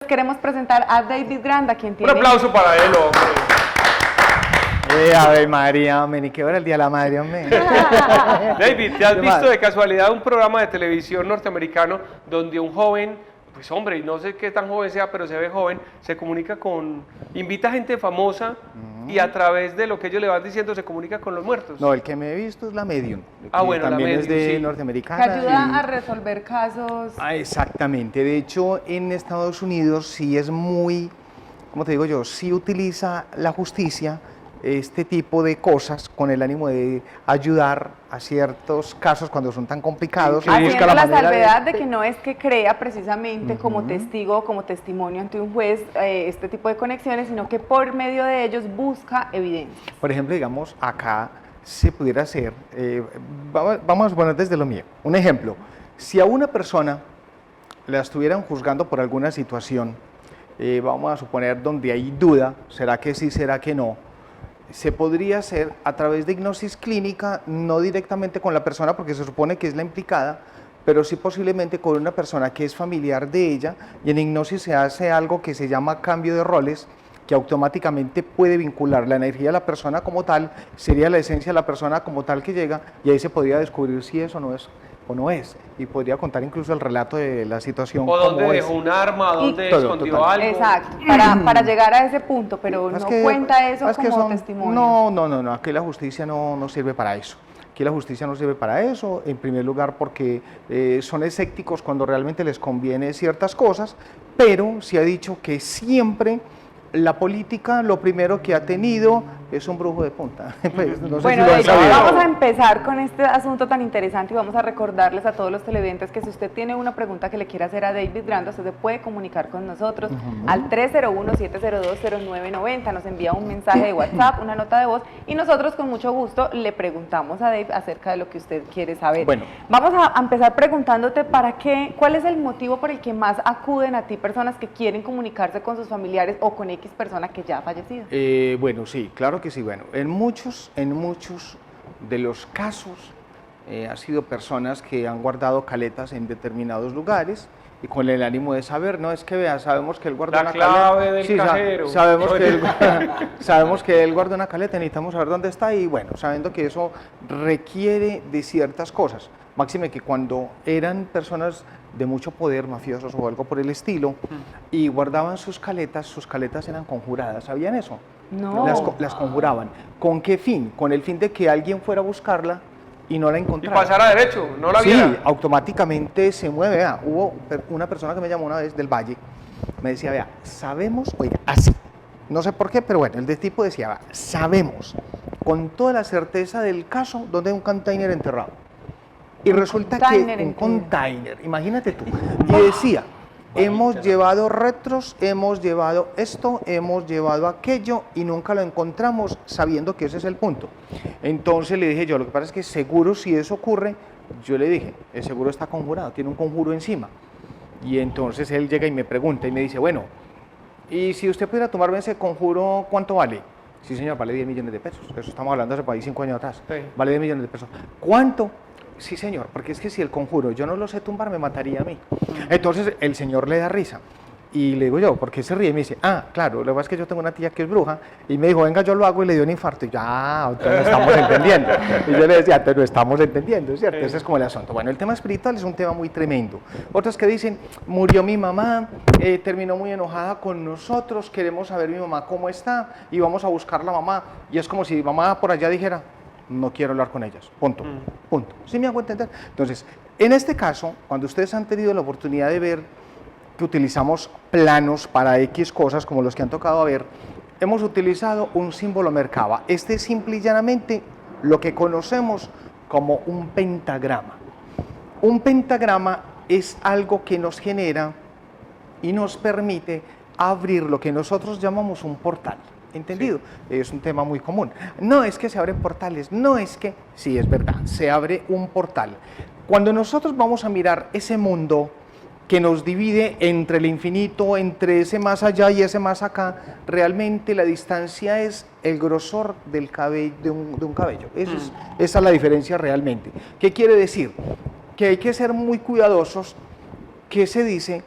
Queremos presentar a David Granda, quien tiene... Un aplauso para él, hombre. Ave María, hombre, ni qué hora el Día de la Madre, hombre. David, ¿te has ¿Qué visto más? de casualidad un programa de televisión norteamericano donde un joven, pues hombre, no sé qué tan joven sea, pero se ve joven, se comunica invita gente famosa y a través de lo que ellos le van diciendo se comunica con los muertos? No, el que me he visto es la Medium. Ah, bueno, la también es Medium, de sí. norteamericana. Que ayuda y- a resolver casos. Exactamente. De hecho, en Estados Unidos sí es muy, ¿cómo te digo yo? Sí utiliza la justicia este tipo de cosas con el ánimo de ayudar a ciertos casos cuando son tan complicados. y busca Haciendo la manera salvedad de que no es que crea precisamente como testigo, como testimonio ante un juez este tipo de conexiones, sino que por medio de ellos busca evidencia. Por ejemplo, digamos, acá se pudiera hacer, vamos a poner desde lo mío, un ejemplo, si a una persona la estuvieran juzgando por alguna situación, vamos a suponer donde hay duda, ¿será que sí, será que no? Se podría hacer a través de hipnosis clínica, no directamente con la persona porque se supone que es la implicada, pero sí posiblemente con una persona que es familiar de ella, y en hipnosis se hace algo que se llama cambio de roles, que automáticamente puede vincular la energía de la persona como tal, sería la esencia de la persona como tal que llega, y ahí se podría descubrir si eso no es o no es, y podría contar incluso el relato de la situación. ¿O dónde cómo dejó es. un arma, dónde Todo, escondió total. algo? Exacto, para llegar a ese punto, pero Es no que- cuenta eso es que como son- testimonio. No, aquí la justicia no sirve para eso. Aquí la justicia no sirve para eso, en primer lugar porque son escépticos cuando realmente les conviene ciertas cosas, pero se ha dicho que siempre la política lo primero que ha tenido es un brujo de punta. Pues, no sé Bueno, si lo han David, sabido. vamos a empezar con este asunto tan interesante y vamos a recordarles a todos los televidentes que si usted tiene una pregunta que le quiera hacer a David Granda, usted se puede comunicar con nosotros al 301-702-0990, nos envía un mensaje de WhatsApp, una nota de voz y nosotros con mucho gusto le preguntamos a David acerca de lo que usted quiere saber. Bueno. Vamos a empezar preguntándote cuál es el motivo por el que más acuden a ti personas que quieren comunicarse con sus familiares o con X persona que ya ha fallecido. Bueno, sí, claro que sí. Bueno, en muchos de los casos ha sido personas que han guardado caletas en determinados lugares y con el ánimo de saber, no es que vea, sabemos que él guardó La una clave caleta. del Sí, cajero. sabemos que él guardó una caleta, necesitamos saber dónde está y bueno, sabiendo que eso requiere de ciertas cosas. Máxime que cuando eran personas de mucho poder, mafiosos o algo por el estilo, y guardaban sus caletas eran conjuradas, ¿sabían eso? No. Las conjuraban. ¿Con qué fin? Con el fin de que alguien fuera a buscarla y no la Y encontrara. pasara derecho, no la Sí, viera. automáticamente se mueve. Vea, hubo una persona que me llamó una vez del Valle, me decía, vea, sabemos, oiga, así, no sé por qué, pero bueno, el de tipo decía, vea, sabemos con toda la certeza del caso dónde hay un container enterrado. Y resulta que container un entero. container, imagínate tú, y decía, hemos llevado retros, hemos llevado esto, hemos llevado aquello y nunca lo encontramos sabiendo que ese es el punto. Entonces le dije yo, lo que pasa es que seguro si eso ocurre, yo le dije, el seguro está conjurado, tiene un conjuro encima. Y entonces él llega y me pregunta y me dice, bueno, y si usted pudiera tomarme ese conjuro, ¿cuánto vale? Sí señor, vale 10 millones de pesos, eso estamos hablando hace por ahí 5 años atrás, Sí. vale 10 millones de pesos. ¿Cuánto? Sí, señor, porque es que si el conjuro yo no lo sé tumbar, me mataría a mí. Entonces el señor le da risa. Y le digo yo, ¿por qué se ríe? Y me dice, ah, claro, lo que pasa es que yo tengo una tía que es bruja. Y me dijo, venga, yo lo hago y le dio un infarto. Y yo, ah, entonces no estamos entendiendo. Y yo le decía, entonces no estamos entendiendo, ¿cierto? Ese es como el asunto. Bueno, el tema espiritual es un tema muy tremendo. Otros que dicen, murió mi mamá, terminó muy enojada con nosotros, queremos saber mi mamá cómo está y vamos a buscar la mamá. Y es como si mi mamá por allá dijera, no quiero hablar con ellas, punto, punto. ¿Sí me hago entender? Entonces, en este caso, cuando ustedes han tenido la oportunidad de ver que utilizamos planos para X cosas, como los que han tocado ver, hemos utilizado un símbolo Merkaba. Este es simple y llanamente lo que conocemos como un pentagrama. Un pentagrama es algo que nos genera y nos permite abrir lo que nosotros llamamos un portal. ¿Entendido? Sí. Es un tema muy común. No es que se abren portales, no es que, sí, es verdad, se abre un portal. Cuando nosotros vamos a mirar ese mundo que nos divide entre el infinito, entre ese más allá y ese más acá, realmente la distancia es el grosor del cabello, de un cabello. Esa es la diferencia realmente. ¿Qué quiere decir? Que hay que ser muy cuidadosos, que se dice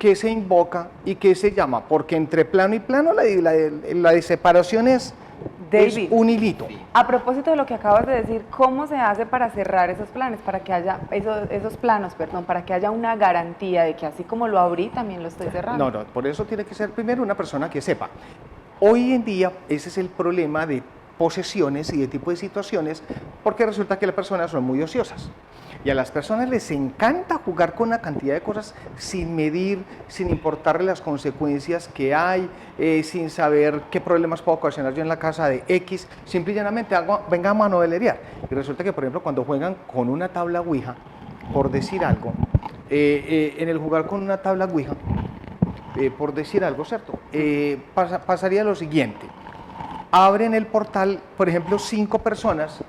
¿qué se invoca y qué se llama? Porque entre plano y plano la separación es David, un hilito. a propósito de lo que acabas de decir, ¿cómo se hace para cerrar esos planes, para que haya esos planos, perdón, para que haya una garantía de que así como lo abrí, también lo estoy cerrando? No, por eso tiene que ser primero una persona que sepa. Hoy en día ese es el problema de posesiones y de tipo de situaciones, porque resulta que las personas son muy ociosas. Y a las personas les encanta jugar con una cantidad de cosas sin medir, sin importarle las consecuencias que hay, sin saber qué problemas puedo ocasionar yo en la casa de X, simple y llanamente venga a manovelear. Y resulta que, por ejemplo, cuando juegan con una tabla Ouija, por decir algo, en el jugar con una tabla Ouija, por decir algo, ¿cierto? Pasaría lo siguiente. Abren el portal, por ejemplo, 5 personas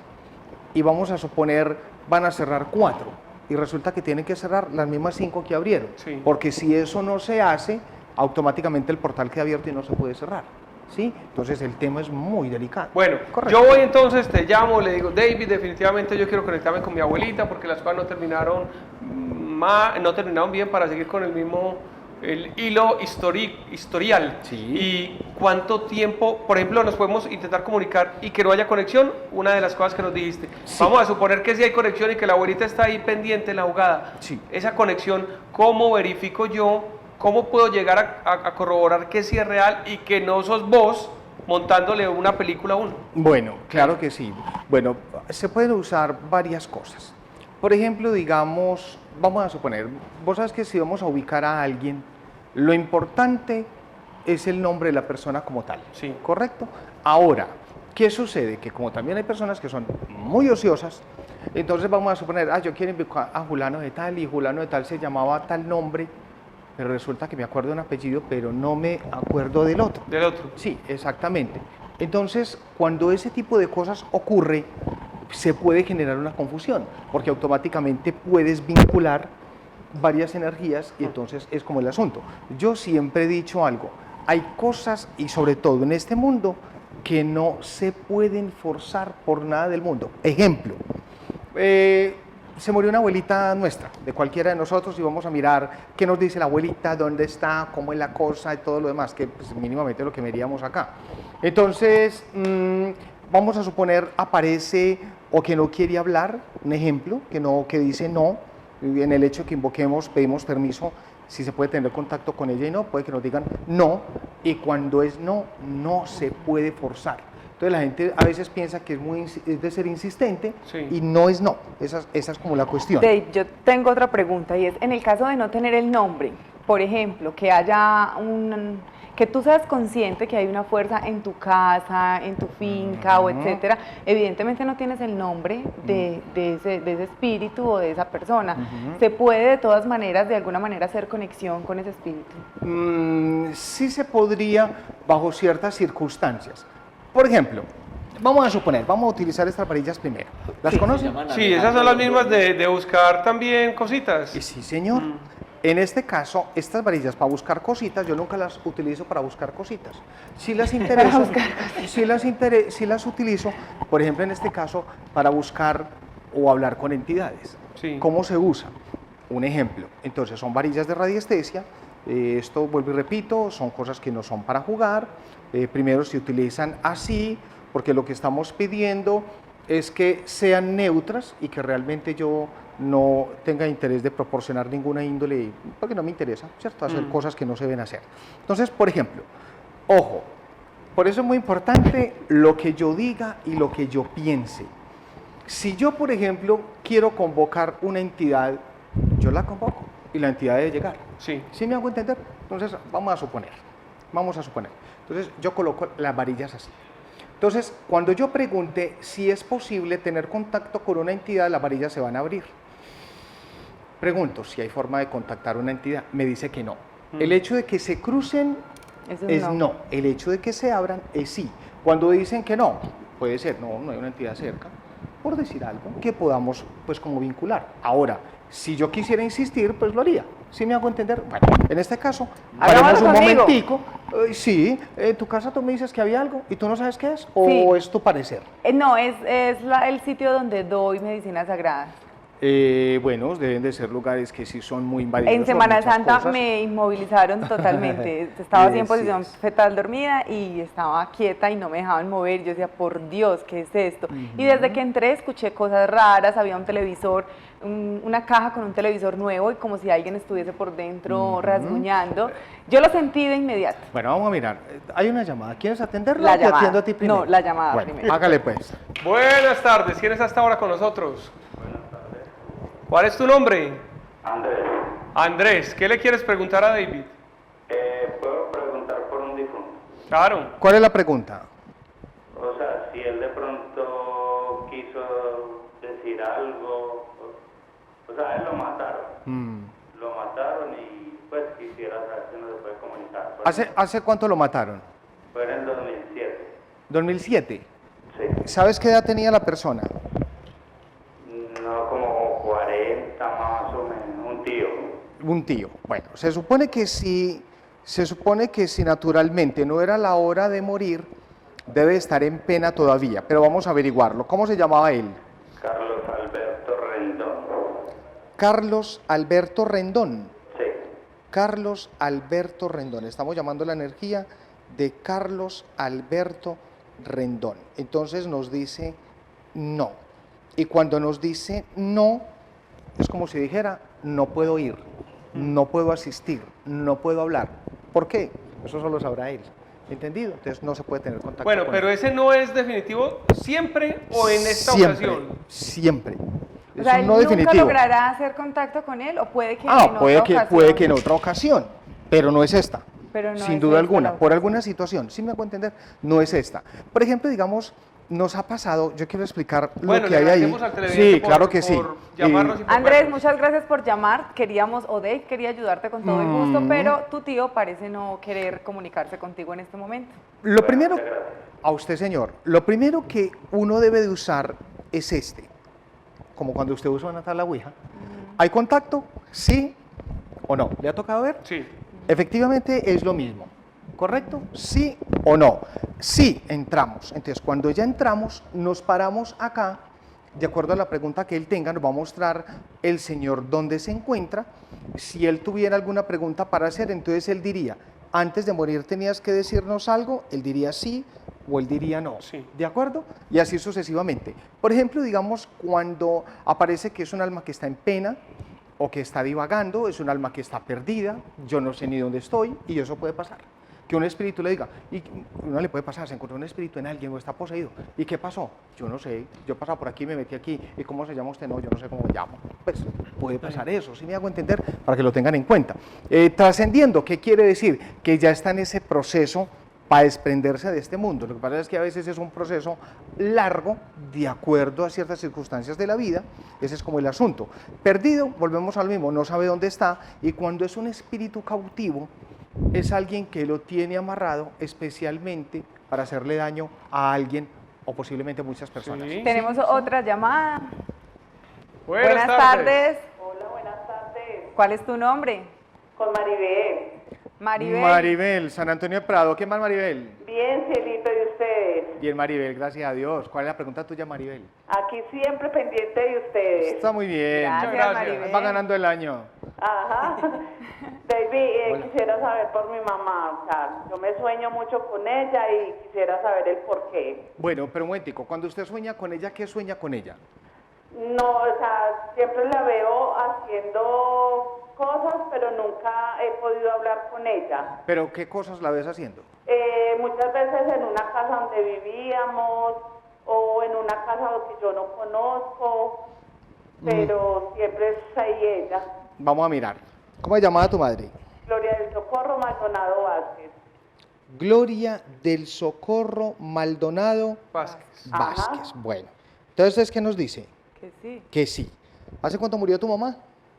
y vamos a suponer van a cerrar 4 y resulta que tienen que cerrar las mismas 5 que abrieron, Sí. porque si eso no se hace, automáticamente el portal queda abierto y no se puede cerrar, ¿sí? Entonces el tema es muy delicado. Bueno, Correcto. yo voy entonces, te llamo, le digo, David, definitivamente yo quiero conectarme con mi abuelita porque las cosas no terminaron bien para seguir con el hilo historial. Sí. Y cuánto tiempo, por ejemplo, nos podemos intentar comunicar y que no haya conexión, una de las cosas que nos dijiste. Sí. Vamos a suponer que sí hay conexión y que la abuelita está ahí pendiente en la jugada. Sí. Esa conexión, ¿cómo verifico yo? ¿Cómo puedo llegar a corroborar que sí es real y que no sos vos montándole una película a uno? Bueno, claro que sí. Bueno, se pueden usar varias cosas. Por ejemplo, digamos, vamos a suponer, vos sabes que si vamos a ubicar a alguien, lo importante es el nombre de la persona como tal, Sí. ¿correcto? Ahora, ¿qué sucede? Que como también hay personas que son muy ociosas, entonces vamos a suponer, yo quiero invocar a Julano de tal y Julano de tal se llamaba tal nombre, pero resulta que me acuerdo de un apellido, pero no me acuerdo del otro. Del otro. Sí, exactamente. Entonces, cuando ese tipo de cosas ocurre, se puede generar una confusión, porque automáticamente puedes vincular varias energías y entonces es como el asunto. Yo siempre he dicho algo, hay cosas y sobre todo en este mundo que no se pueden forzar por nada del mundo. Ejemplo, se murió una abuelita nuestra, de cualquiera de nosotros, y vamos a mirar qué nos dice la abuelita, dónde está, cómo es la cosa y todo lo demás, que pues, mínimamente lo que veríamos acá. Entonces, vamos a suponer, aparece o que no quiere hablar, un ejemplo, que dice no, en el hecho que invoquemos, pedimos permiso, si se puede tener contacto con ella y no, puede que nos digan no, y cuando es no, no se puede forzar. Entonces la gente a veces piensa que es de ser insistente, Sí. y no es no, esa es como la cuestión. Dave, yo tengo otra pregunta y es, en el caso de no tener el nombre, por ejemplo, que haya que tú seas consciente que hay una fuerza en tu casa, en tu finca o etcétera, evidentemente no tienes el nombre de ese espíritu o de esa persona. ¿Se puede de todas maneras, de alguna manera, hacer conexión con ese espíritu? Sí se podría bajo ciertas circunstancias. Por ejemplo, vamos a utilizar estas varillas primero. ¿Las conocen? Sí, esas son las mismas de buscar también cositas. Sí, señor. En este caso, estas varillas para buscar cositas, yo nunca las utilizo para buscar cositas. Si las interesa, si las utilizo, por ejemplo, en este caso, para buscar o hablar con entidades. Sí. ¿Cómo se usa? Un ejemplo. Entonces, son varillas de radiestesia. Esto, vuelvo y repito, son cosas que no son para jugar. Primero se utilizan así, porque lo que estamos pidiendo es que sean neutras y que realmente yo no tenga interés de proporcionar ninguna índole, porque no me interesa, ¿cierto? Hacer cosas que no se deben hacer. Entonces, por ejemplo, ojo, por eso es muy importante lo que yo diga y lo que yo piense. Si yo, por ejemplo, quiero convocar una entidad, yo la convoco y la entidad debe llegar. Sí. ¿Sí me hago entender? Entonces, vamos a suponer. Entonces, yo coloco las varillas así. Entonces, cuando yo pregunte si es posible tener contacto con una entidad, las varillas se van a abrir. Pregunto si hay forma de contactar a una entidad, me dice que no. El hecho de que se crucen Eso es no. El hecho de que se abran es sí. Cuando dicen que no, puede ser, no hay una entidad cerca, por decir algo, que podamos, pues, como vincular. Ahora, si yo quisiera insistir, pues lo haría. ¿Sí me hago entender? Bueno, en este caso, Hagámoslo haremos un conmigo. momentico. Sí, en tu casa tú me dices que había algo y tú no sabes qué es, o Sí. es tu parecer. No, es el sitio donde doy medicinas sagradas. Bueno, deben de ser lugares que sí son muy invadidos. En por Semana muchas Santa cosas. me inmovilizaron totalmente. Estaba así en Sí posición es. fetal dormida y estaba quieta y no me dejaban mover. Yo decía, por Dios, ¿qué es esto? Y desde que entré escuché cosas raras, había un televisor, una caja con un televisor nuevo y como si alguien estuviese por dentro rasguñando. Yo lo sentí de inmediato. Bueno, vamos a mirar. Hay una llamada. ¿Quieres atenderla La o te llamada. atiendo a ti primero? No, la llamada bueno, primero. Hágale pues. Buenas tardes, ¿quién está hasta ahora con nosotros? ¿Cuál es tu nombre? Andrés, Andrés, ¿qué le quieres preguntar a David? ¿puedo preguntar por un difunto? Claro. ¿Cuál es la pregunta? O sea, si él de pronto quiso decir algo, o sea, él lo mataron. Lo mataron y pues quisiera saber si no se puede comunicar. ¿Hace cuánto lo mataron? Fue en el 2007. 2007. Sí. ¿Sabes qué edad tenía la persona? No, como 40 más o menos, un tío. Un tío. Bueno, se supone que si naturalmente no era la hora de morir, debe estar en pena todavía, pero vamos a averiguarlo. ¿Cómo se llamaba él? Carlos Alberto Rendón. Carlos Alberto Rendón. Sí. Carlos Alberto Rendón. Estamos llamando la energía de Carlos Alberto Rendón. Entonces nos dice no. Y cuando nos dice no, es como si dijera, no puedo ir, no puedo asistir, no puedo hablar. ¿Por qué? Eso solo sabrá él. ¿Entendido? Entonces no se puede tener contacto Bueno, con pero él. ese no es definitivo siempre o en esta Siempre, ocasión. siempre. O Es sea, un él no nunca definitivo. logrará hacer contacto con él o puede que en Puede otra que, ocasión. puede que en otra ocasión, pero no es esta. Pero no sin es duda esta alguna, la por ocasión. alguna situación, ¿sí me hago entender? No es esta. Por ejemplo, digamos, nos ha pasado, yo quiero explicar Bueno, lo que le hay ahí. agradecemos al televidente Sí, claro que sí. por llamarnos y por Andrés, vernos. muchas gracias por llamar. Queríamos, o Dave quería ayudarte con todo el gusto, pero tu tío parece no querer comunicarse contigo en este momento. Lo primero, a usted señor, lo primero que uno debe de usar es este, como cuando usted usa una tabla Ouija. ¿Hay contacto? ¿Sí o no? ¿Le ha tocado ver? Sí. Efectivamente es lo mismo, ¿correcto? ¿Sí o no? Sí, entramos. Entonces, cuando ya entramos, nos paramos acá, de acuerdo a la pregunta que él tenga, nos va a mostrar el señor dónde se encuentra. Si él tuviera alguna pregunta para hacer, entonces él diría, antes de morir tenías que decirnos algo, él diría sí o él diría no, Sí. ¿de acuerdo? Y así sucesivamente. Por ejemplo, digamos, cuando aparece que es un alma que está en pena, o que está divagando, es un alma que está perdida, yo no sé ni dónde estoy, y eso puede pasar. Que un espíritu le diga, y uno le puede pasar, se encontró un espíritu en alguien o está poseído, ¿y qué pasó? Yo no sé, yo pasaba por aquí, me metí aquí, ¿y cómo se llama usted? No, yo no sé cómo me llamo. Pues puede pasar eso, si me hago entender, para que lo tengan en cuenta. Trascendiendo, ¿qué quiere decir? Que ya está en ese proceso para desprenderse de este mundo. Lo que pasa es que a veces es un proceso largo, de acuerdo a ciertas circunstancias de la vida, ese es como el asunto. Perdido, volvemos al mismo, no sabe dónde está, y cuando es un espíritu cautivo, es alguien que lo tiene amarrado especialmente para hacerle daño a alguien o posiblemente a muchas personas. Sí. Tenemos otra llamada. Buenas tardes. Hola, buenas tardes. ¿Cuál es tu nombre? Con Maribel. Maribel. Maribel, San Antonio de Prado, ¿qué más Maribel? Bien, cielito de ustedes. Bien Maribel, gracias a Dios. ¿Cuál es la pregunta tuya Maribel? Aquí siempre pendiente de ustedes. Está muy bien. Gracias, gracias. Maribel. Va ganando el año. Ajá. Baby, Hola. quisiera saber por mi mamá. O sea, yo me sueño mucho con ella y quisiera saber el por qué. Bueno, pero un momentico, cuando usted sueña con ella, ¿qué sueña con ella? No, o sea, siempre la veo haciendo cosas, pero nunca he podido hablar con ella. ¿Pero qué cosas la ves haciendo? Muchas veces en una casa donde vivíamos o en una casa que yo no conozco, pero siempre es ahí ella. Vamos a mirar. ¿Cómo se llamaba tu madre? Gloria del Socorro Maldonado Vázquez. Gloria del Socorro Maldonado Vázquez. Vázquez. Bueno, entonces, ¿qué nos dice? Que sí. Que sí. ¿Hace cuánto murió tu mamá?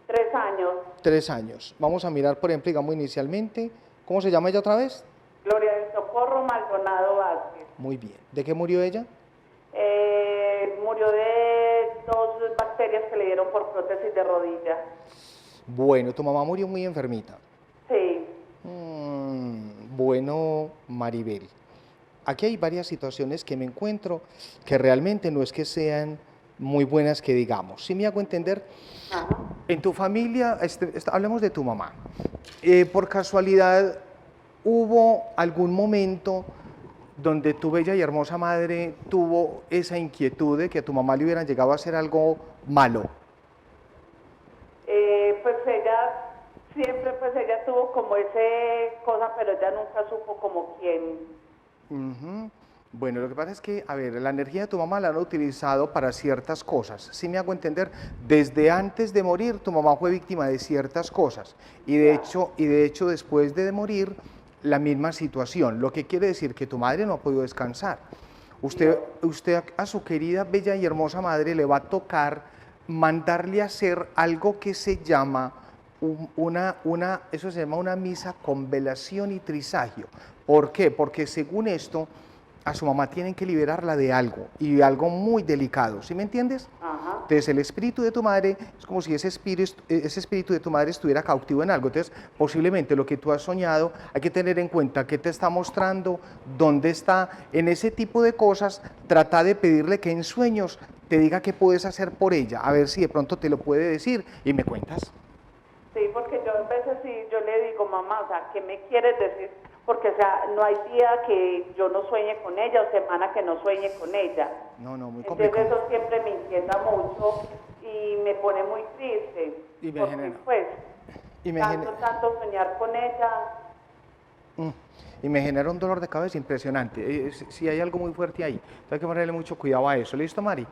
3 años. 3 años. Vamos a mirar, por ejemplo, digamos inicialmente, ¿cómo se llama ella otra vez? Gloria del Socorro Maldonado Vázquez. Muy bien. ¿De qué murió ella? Murió de 2 bacterias que le dieron por prótesis de rodilla. Bueno, tu mamá murió muy enfermita. Sí. Bueno, Maribel, aquí hay varias situaciones que me encuentro que realmente no es que sean muy buenas que digamos. ¿Sí me hago entender? Ajá. En tu familia, hablemos de tu mamá. Por casualidad, ¿hubo algún momento donde tu bella y hermosa madre tuvo esa inquietud de que a tu mamá le hubieran llegado a hacer algo malo? Pues ella siempre, pues ella tuvo como ese cosa, pero ella nunca supo como quién. Ujú. Bueno, lo que pasa es que, a ver, la energía de tu mamá la han utilizado para ciertas cosas. ¿Sí me hago entender? Desde antes de morir, tu mamá fue víctima de ciertas cosas. Y de hecho, después de morir, la misma situación. Lo que quiere decir que tu madre no ha podido descansar. Usted a su querida, bella y hermosa madre le va a tocar mandarle a hacer algo que se llama eso se llama una misa con velación y trisagio. ¿Por qué? Porque según esto, a su mamá tienen que liberarla de algo, y de algo muy delicado, ¿sí me entiendes? Ajá. Entonces el espíritu de tu madre es como si ese espíritu de tu madre estuviera cautivo en algo. Entonces posiblemente lo que tú has soñado, hay que tener en cuenta qué te está mostrando, dónde está, en ese tipo de cosas, trata de pedirle que en sueños te diga qué puedes hacer por ella, a ver si de pronto te lo puede decir y me cuentas. Sí, porque yo a veces sí, yo le digo, mamá, o sea, ¿qué me quieres decir? Porque, o sea, no hay día que yo no sueñe con ella o semana que no sueñe con ella. No, muy Entonces complicado. eso siempre me inquieta mucho y me pone muy triste. Y me porque, genera- pues, y me tanto soñar con ella. Y me genera un dolor de cabeza impresionante. Si hay algo muy fuerte ahí, hay que ponerle mucho cuidado a eso. ¿Listo, Mari?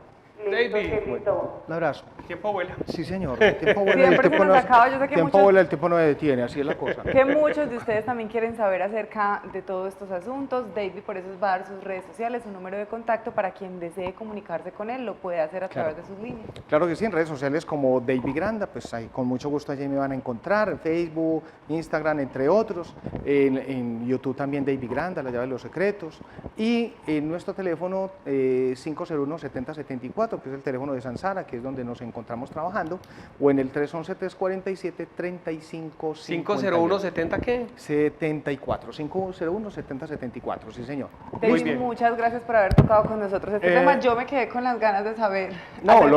Listo, David. cielito. Un abrazo. El tiempo vuela. Sí, señor. El tiempo vuela, Siempre se nos acaba, yo sé que tiempo muchos- vuela, el tiempo no detiene, así es la cosa. Que muchos de ustedes también quieren saber acerca de todos estos asuntos. David por eso va a dar sus redes sociales, su número de contacto para quien desee comunicarse con él, lo puede hacer a través de sus líneas. Claro que sí, en redes sociales como David Granda, pues ahí con mucho gusto allí me van a encontrar, en Facebook, Instagram, entre otros, en YouTube también David Granda, la llave de los secretos, y en nuestro teléfono 501-7074, que es el teléfono de Sansara, que es donde nos encontramos trabajando, o en el 311-347-3558. 501-70, ¿qué? 74, 501-7074, sí señor. David, bien. muchas gracias por haber tocado con nosotros este tema. Yo me quedé con las ganas de saber.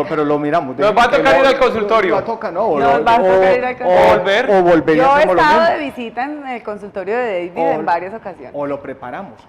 Pero lo miramos. Nos va a tocar ir al consultorio. Nos toca, no. Nos va a tocar ir al consultorio. O volver. O volver y Yo he hacemos lo estado mismo. de visita en el consultorio de David O- en varias ocasiones. O lo preparamos.